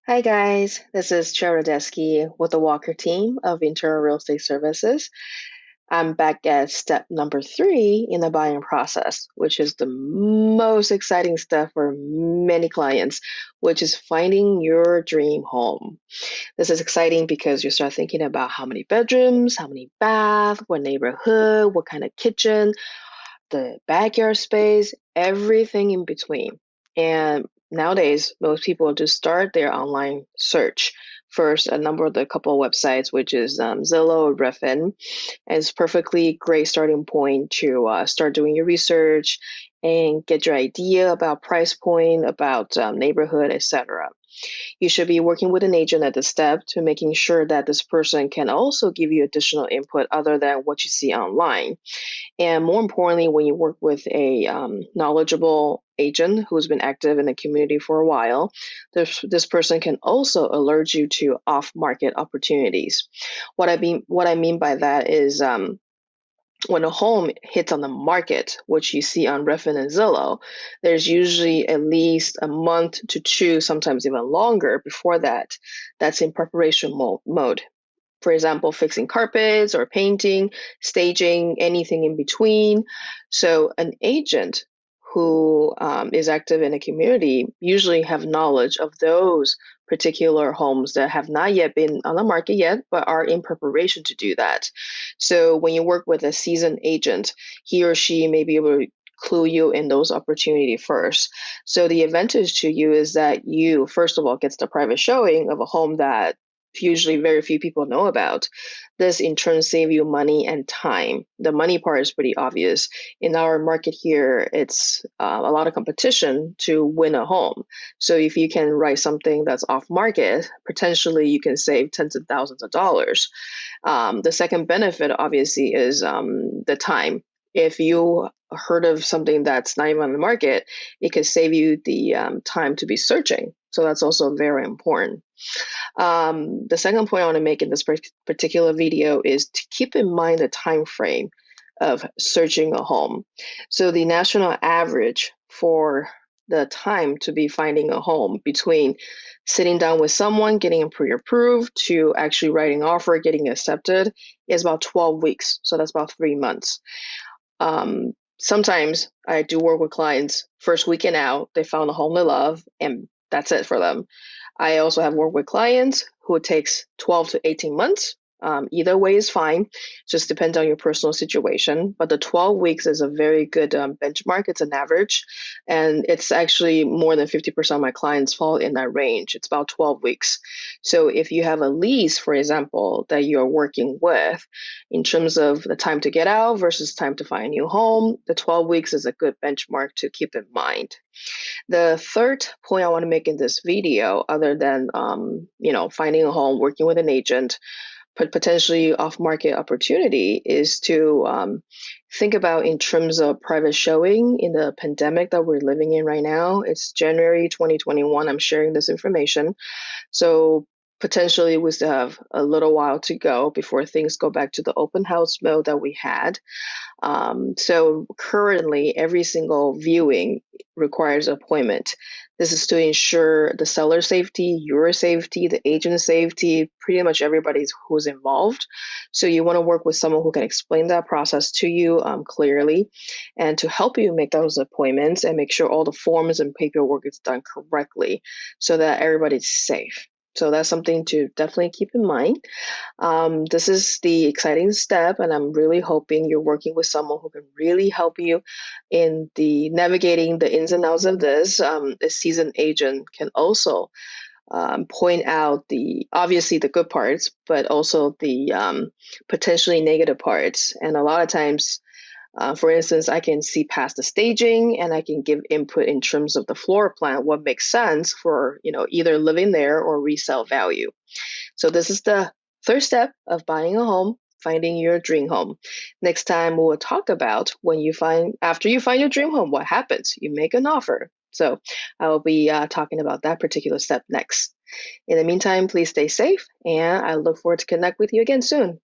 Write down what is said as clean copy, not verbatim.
Hi guys, this is Chair with the Walker team of Interior Real Estate Services. I'm back at step number 3 in the buying process, which is the most exciting step for many clients, which is finding your dream home. This is exciting because you start thinking about how many bedrooms, how many baths, what neighborhood, what kind of kitchen, the backyard space, everything in between. And nowadays, most people just start their online search. First, a number of the couple of websites, which is Zillow, Redfin, and it's perfectly great starting point to start doing your research and get your idea about price point, about neighborhood, etc. You should be working with an agent at this step to making sure that this person can also give you additional input other than what you see online. And more importantly, when you work with a knowledgeable agent who's been active in the community for a while, this person can also alert you to off-market opportunities. What I mean by that is when a home hits on the market, which you see on Redfin and Zillow, there's usually at least a month to two, sometimes even longer before that. That's in preparation mode. For example, fixing carpets or painting, staging, anything in between. So an agent who is active in a community usually have knowledge of those particular homes that have not yet been on the market yet, but are in preparation to do that. So when you work with a seasoned agent, he or she may be able to clue you in those opportunities first. So the advantage to you is that you, first of all, gets the private showing of a home that usually very few people know about. This in turn save you money and time. The money part is pretty obvious. In our market here, it's a lot of competition to win a home. So if you can write something that's off market, potentially you can save tens of thousands of dollars. The second benefit, obviously, is the time. If you heard of something that's not even on the market, it could save you the time to be searching. So that's also very important. The second point I want to make in this particular video is to keep in mind the time frame of searching a home. So the national average for the time to be finding a home between sitting down with someone, getting pre-approved to actually writing an offer, getting accepted is about 12 weeks. So that's about 3 months. Sometimes I do work with clients, first weekend out, they found a home they love, and that's it for them. I also have worked with clients who it takes 12 to 18 months. Either way is fine, just depends on your personal situation. But the 12 weeks is a very good benchmark. It's an average, and it's actually more than 50% of my clients fall in that range. It's about 12 weeks. So if you have a lease, for example, that you're working with, in terms of the time to get out versus time to find a new home, the 12 weeks is a good benchmark to keep in mind. The third point I want to make in this video, other than finding a home, working with an agent, potentially off-market opportunity, is to think about in terms of private showing in the pandemic that we're living in right now. It's January 2021. I'm sharing this information. So potentially we still have a little while to go before things go back to the open house mode that we had. So currently, every single viewing requires an appointment. This is to ensure the seller safety, your safety, the agent's safety, pretty much everybody's who's involved. So you want to work with someone who can explain that process to you clearly and to help you make those appointments and make sure all the forms and paperwork is done correctly so that everybody's safe. So that's something to definitely keep in mind. This is the exciting step, and I'm really hoping you're working with someone who can really help you in the navigating the ins and outs of this. A seasoned agent can also point out the obviously the good parts, but also the potentially negative parts. And a lot of times, for instance, I can see past the staging and I can give input in terms of the floor plan, what makes sense for either living there or resale value. So this is the third step of buying a home, finding your dream home. Next time we'll talk about after you find your dream home, what happens? You make an offer. So I will be talking about that particular step next. In the meantime, please stay safe, and I look forward to connect with you again soon.